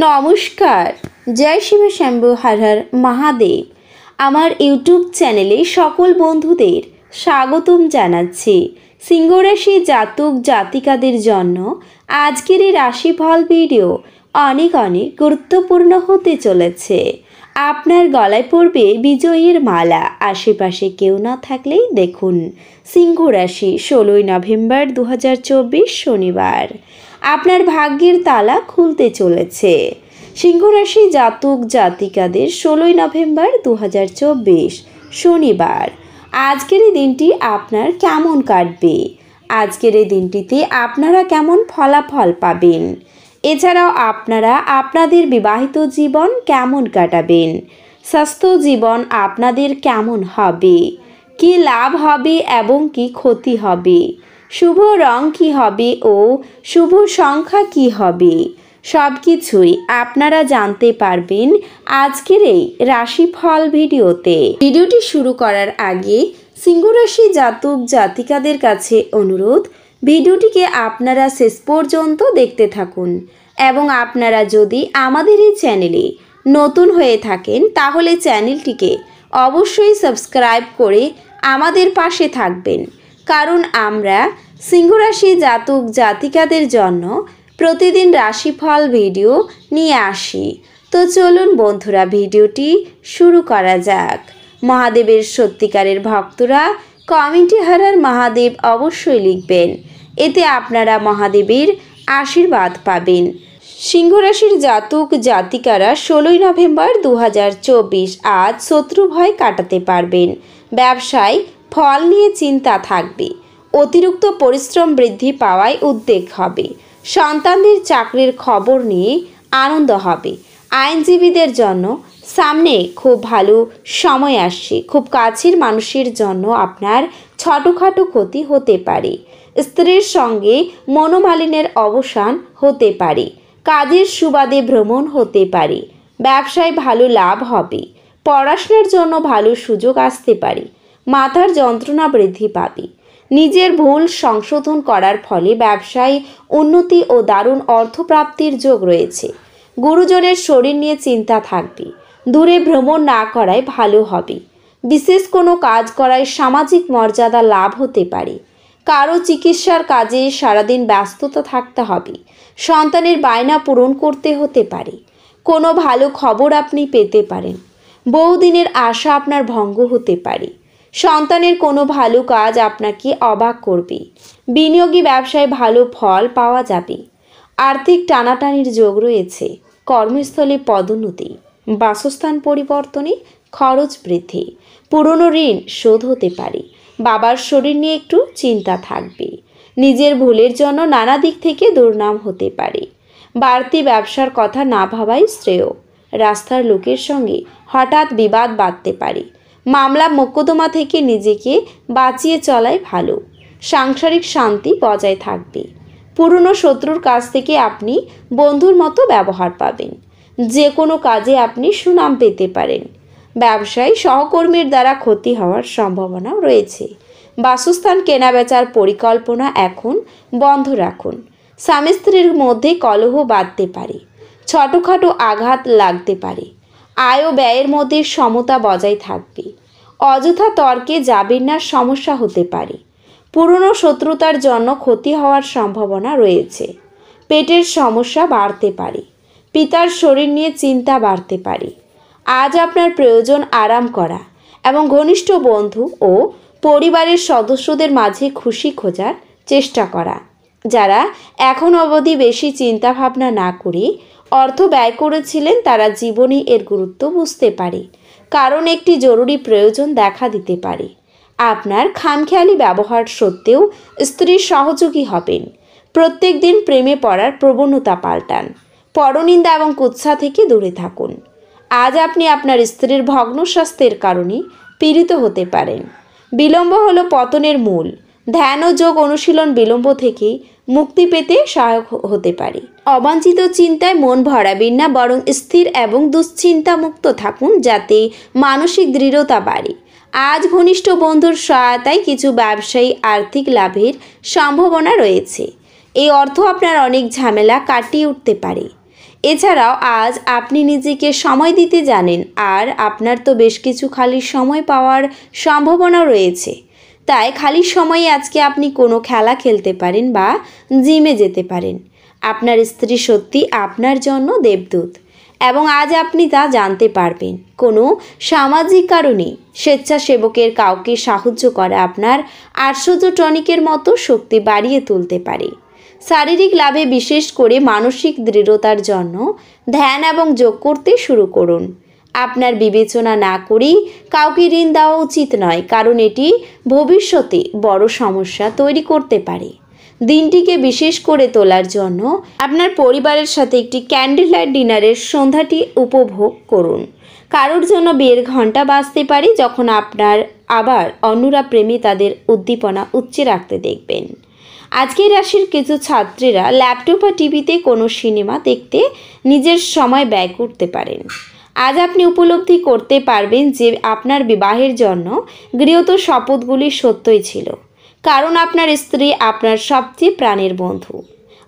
নমস্কার, জয় শিব শম্ভু হর হর মহাদেব। আমার ইউটিউব চ্যানেলে সকল বন্ধুদের স্বাগতম জানাচ্ছি। সিংহ রাশি জাতক জাতিকাদের জন্য আজকের এই রাশিফল ভিডিও অনেক গুরুত্বপূর্ণ হতে চলেছে। আপনার গলায় পড়বে বিজয়ীর মালা। আশেপাশে কেউ না থাকলেই দেখুন। সিংহ রাশি 16 নভেম্বর 2024 শনিবার আপনার ভাগ্যের তালা খুলতে চলেছে। সিংহ রাশি জাতক জাতিকাদের 16 নভেম্বর 2024 শনিবার আজকের এই দিনটি আপনার কেমন কাটবে, আজকের এই দিনটিতে আপনারা কেমন ফলাফল পাবেন, এছাড়াও আপনারা আপনাদের বিবাহিত জীবন কেমন কাটাবেন, স্বাস্থ্য জীবন আপনাদের কেমন হবে, কি লাভ হবে এবং কি ক্ষতি হবে, শুভ রং কি হবে ও শুভ সংখ্যা কি হবে, সব কিছুই আপনারা জানতে পারবেন আজকের এই রাশিফল ভিডিওতে। ভিডিওটি শুরু করার আগে সিংহ রাশি জাতক জাতিকাদের কাছে অনুরোধ, ভিডিওটিকে আপনারা শেষ পর্যন্ত দেখতে থাকুন এবং আপনারা যদি আমাদের এই চ্যানেলে নতুন হয়ে থাকেন তাহলে চ্যানেলটিকে অবশ্যই সাবস্ক্রাইব করে আমাদের পাশে থাকবেন, কারণ আমরা সিংহ রাশি জাতক জাতিকাদের জন্য প্রতিদিন রাশিফল ভিডিও নিয়ে আসি। তো চলুন বন্ধুরা, ভিডিওটি শুরু করা যাক। মহাদেবের সত্যিকারের ভক্তরা কমেন্টে হর হর মহাদেব অবশ্যই লিখবেন, এতে আপনারা মহাদেবের আশীর্বাদ পাবেন। সিংহ রাশির জাতক জাতিকারা 16 নভেম্বর 2024 আজ শত্রু ভয় কাটাতে পারবেন। ব্যবসায় ফল নিয়ে চিন্তা থাকবে। অতিরিক্ত পরিশ্রম বৃদ্ধি পাওয়ায় উদ্বেগ হবে। সন্তানদের চাকরির খবর নিয়ে আনন্দ হবে। আইনজীবীদের জন্য সামনে খুব ভালো সময় আসছে। খুব কাছের মানুষের জন্য আপনার ছোটোখাটো ক্ষতি হতে পারে। স্ত্রীর সঙ্গে মনোমালিন্যের অবসান হতে পারে। কাজের সুবাদে ভ্রমণ হতে পারে। ব্যবসায় ভালো লাভ হবে। পড়াশোনার জন্য ভালো সুযোগ আসতে পারে। মাথার যন্ত্রণা বৃদ্ধি পাবে। নিজের ভুল সংশোধন করার ফলে ব্যবসায় উন্নতি ও দারুণ অর্থপ্রাপ্তির যোগ রয়েছে। গুরুজনের শরীর নিয়ে চিন্তা থাকবে। দূরে ভ্রমণ না করাই ভালো হবে। বিশেষ কোনো কাজ করায় সামাজিক মর্যাদা লাভ হতে পারে। কারো চিকিৎসার কাজে সারাদিন ব্যস্ততা থাকতে হবে। সন্তানের বায়না পূরণ করতে হতে পারে। কোনো ভালো খবর আপনি পেতে পারেন। বহুদিনের আশা আপনার ভঙ্গ হতে পারে। সন্তানের কোনো ভালো কাজ আপনাকে অবাক করবে। বিনিয়োগী ব্যবসায় ভালো ফল পাওয়া যাবে। আর্থিক টানাটানির যোগ রয়েছে। কর্মস্থলে পদোন্নতি, বাসস্থান পরিবর্তনে খরচ বৃদ্ধি, পুরনো ঋণ শোধ হতে পারে। বাবার শরীর নিয়ে একটু চিন্তা থাকবে। নিজের ভুলের জন্য নানা দিক থেকে দুর্নাম হতে পারে। বাড়তি ব্যবসার কথা না ভাবাই শ্রেয়। রাস্তার লোকের সঙ্গে হঠাৎ বিবাদ বাঁধতে পারে। মামলা মোকদ্দমা থেকে নিজেকে বাঁচিয়ে চলাই ভালো। সাংসারিক শান্তি বজায় থাকবে। পুরনো শত্রুর কাছ থেকে আপনি বন্ধুর মতো ব্যবহার পাবেন। যে কোনো কাজে আপনি সুনাম পেতে পারেন। ব্যবসায় সহকর্মীর দ্বারা ক্ষতি হওয়ার সম্ভাবনাও রয়েছে। বাসস্থান কেনাবেচার পরিকল্পনা এখন বন্ধ রাখুন। স্বামী স্ত্রীর মধ্যে কলহ বাঁধতে পারে। ছোটোখাটো আঘাত লাগতে পারে। আয় ও ব্যয়ের মধ্যে সমতা বজায় থাকবে। অযথা তর্কে যাবেন না, সমস্যা হতে পারে। পুরনো শত্রুতার জন্য ক্ষতি হওয়ার সম্ভাবনা রয়েছে। পেটের সমস্যা বাড়তে পারে। পিতার শরীর নিয়ে চিন্তা বাড়তে পারে। আজ আপনার প্রয়োজন আরাম করা এবং ঘনিষ্ঠ বন্ধু ও পরিবারের সদস্যদের মাঝে খুশি খোঁজার চেষ্টা করা। যারা এখন অবধি বেশি চিন্তা ভাবনা না করে অর্থ ব্যয় করেছিলেন তারা জীবনে এর গুরুত্ব বুঝতে পারে, কারণ একটি জরুরি প্রয়োজন দেখা দিতে পারে। আপনার খামখেয়ালি ব্যবহার সত্ত্বেও স্ত্রীর সহযোগী হবেন। প্রত্যেক দিন প্রেমে পড়ার প্রবণতা পাল্টান। পরনিন্দা এবং কুৎসা থেকে দূরে থাকুন। আজ আপনি আপনার স্ত্রীর ভগ্ন স্বাস্থ্যের কারণে পীড়িত হতে পারেন। বিলম্ব হলো পতনের মূল। ধ্যান ও যোগ অনুশীলন বিলম্ব থেকে মুক্তি পেতে সহায়ক হতে পারে। অবাঞ্ছিত চিন্তায় মন ভরাবেন না, বরং স্থির এবং দুশ্চিন্তামুক্ত থাকুন যাতে মানসিক দৃঢ়তা বাড়ে। আজ ঘনিষ্ঠ বন্ধুর সহায়তায় কিছু ব্যবসায়ী আর্থিক লাভের সম্ভাবনা রয়েছে। এই অর্থ আপনার অনেক ঝামেলা কাটিয়ে উঠতে পারে। এছাড়াও আজ আপনি নিজেকে সময় দিতে জানেন, আর আপনার তো বেশ কিছু খালি সময় পাওয়ার সম্ভাবনা রয়েছে। তাই খালি সময়ে আজকে আপনি কোনো খেলা খেলতে পারেন বা জিমে যেতে পারেন। আপনার স্ত্রী সত্যি আপনার জন্য দেবদূত, এবং আজ আপনি তা জানতে পারবেন। কোনো সামাজিক কারণে স্বেচ্ছাসেবকের কাউকে সাহায্য করা আপনার আশ্চর্য টনিকের মতো শক্তি বাড়িয়ে তুলতে পারে। শারীরিক লাভে, বিশেষ করে মানসিক দৃঢ়তার জন্য ধ্যান এবং যোগ করতে শুরু করুন। আপনার বিবেচনা না করেই কাউকে ঋণ দেওয়া উচিত নয়, কারণ এটি ভবিষ্যতে বড় সমস্যা তৈরি করতে পারে। দিনটিকে বিশেষ করে তোলার জন্য আপনার পরিবারের সাথে একটি ক্যান্ডেল লাইট ডিনারের সন্ধ্যাটি উপভোগ করুন। কারোর জন্য বিয়ের ঘণ্টা বাজতে পারে যখন আপনার আবার অন্যরা প্রেমী তাদের উদ্দীপনা উচ্চে রাখতে দেখবেন। আজকের রাশির কিছু ছাত্রীরা ল্যাপটপ বা টিভিতে কোনো সিনেমা দেখতে নিজের সময় ব্যয় করতে পারেন। আজ আপনি উপলব্ধি করতে পারবেন যে আপনার বিবাহের জন্য গৃহীত শপথগুলি সত্যই ছিল, কারণ আপনার স্ত্রী আপনার সবচেয়ে প্রাণের বন্ধু।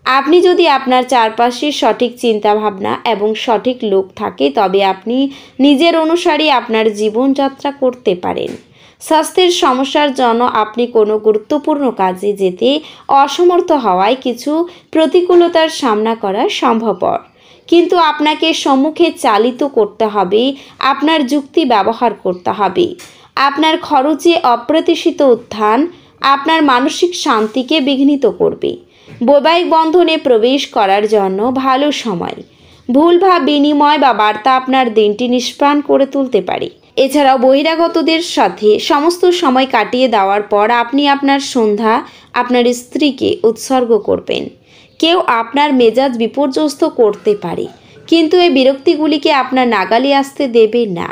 আপনি যদি আপনার চারপাশে সঠিক চিন্তাভাবনা এবং সঠিক লোক থাকে, তবে আপনি নিজের অনুসারী আপনার জীবনযাত্রা করতে পারেন। স্বাস্থ্যের সমস্যার জন্য আপনি কোনো গুরুত্বপূর্ণ কাজে যেতে অসমর্থ হওয়ায় কিছু প্রতিকূলতার সামনা করা সম্ভবপর, কিন্তু আপনাকে সম্মুখে চালিত করতে হবে, আপনার যুক্তি ব্যবহার করতে হবে। আপনার খরচে অপ্রত্যাশিত উত্থান আপনার মানসিক শান্তিকে বিঘ্নিত করবে। বৈবাহিক বন্ধনে প্রবেশ করার জন্য ভালো সময়। ভুল ভাব বিনিময় বা বার্তা আপনার দিনটি নিষ্প্রাণ করে তুলতে পারে। এছাড়াও বহিরাগতদের সাথে সমস্ত সময় কাটিয়ে দেওয়ার পর আপনি আপনার সন্ধ্যা আপনার স্ত্রীকে উৎসর্গ করবেন। কেউ আপনার মেজাজ বিপর্যস্ত করতে পারে, কিন্তু এই বিরক্তিগুলিকে আপনার নাগালে আসতে দেবেন না।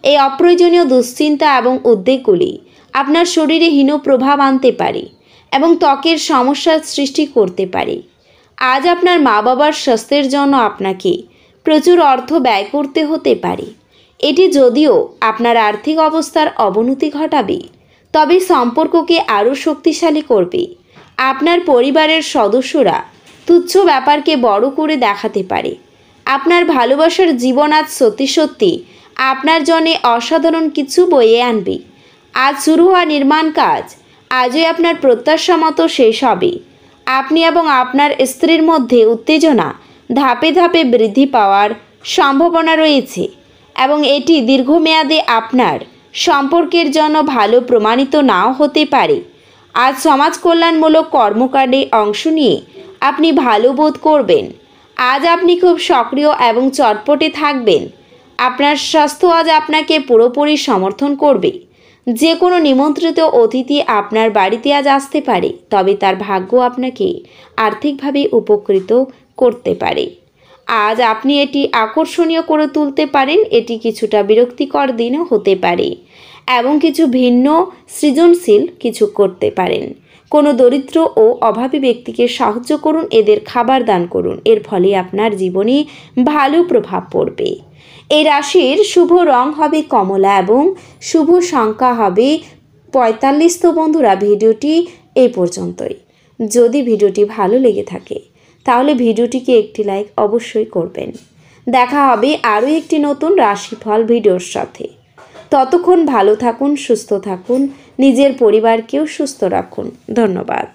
এই অপ্রয়োজনীয় দুশ্চিন্তা এবং উদ্বেগগুলি আপনার শরীরে হীন প্রভাব আনতে পারে এবং ত্বকের সমস্যার সৃষ্টি করতে পারে। আজ আপনার মা বাবার স্বাস্থ্যের জন্য আপনাকে প্রচুর অর্থ ব্যয় করতে হতে পারে। এটি যদিও আপনার আর্থিক অবস্থার অবনতি ঘটাবে, তবে সম্পর্ককে আরও শক্তিশালী করবে। আপনার পরিবারের সদস্যরা তুচ্ছ ব্যাপারকে বড় করে দেখাতে পারে। আপনার ভালোবাসার জীবন আজ সত্যি সত্যি আপনার জন্য অসাধারণ কিছু বয়ে আনবে। আজ শুরু হওয়া নির্মাণ কাজ আজই আপনার প্রত্যাশা মতো শেষ হবে। আপনি এবং আপনার স্ত্রীর মধ্যে উত্তেজনা ধাপে ধাপে বৃদ্ধি পাওয়ার সম্ভাবনা রয়েছে, এবং এটি দীর্ঘমেয়াদে আপনার সম্পর্কের জন্য ভালো প্রমাণিত নাও হতে পারে। আজ সমাজ কল্যাণমূলক কর্মকাণ্ডে অংশ নিয়ে আপনি ভালো বোধ করবেন। আজ আপনি খুব সক্রিয় এবং চটপটে থাকবেন। আপনার স্বাস্থ্য আজ আপনাকে পুরোপুরি সমর্থন করবে। যে কোনো নিমন্ত্রিত অতিথি আপনার বাড়িতে আজ আসতে পারে, তবে তার ভাগ্য আপনাকে আর্থিকভাবে উপকৃত করতে পারে। আজ আপনি এটি আকর্ষণীয় করে তুলতে পারেন। এটি কিছুটা বিরক্তিকর দিনও হতে পারে এবং কিছু ভিন্ন সৃজনশীল কিছু করতে পারেন। কোনো দরিদ্র ও অভাবী ব্যক্তিকে সাহায্য করুন, এদের খাবার দান করুন। এর ফলে আপনার জীবনে ভালো প্রভাব পড়বে। এই রাশির শুভ রং হবে কমলা এবং শুভ সংখ্যা হবে 45। তো বন্ধুরা, ভিডিওটি এই পর্যন্তই। যদি ভিডিওটি ভালো লেগে থাকে তাহলে ভিডিওটিকে একটি লাইক অবশ্যই করবেন। দেখা হবে আরও একটি নতুন রাশিফল ভিডিওর সাথে। ততক্ষণ ভালো থাকুন, সুস্থ থাকুন, নিজের পরিবারকেও সুস্থ রাখুন। ধন্যবাদ।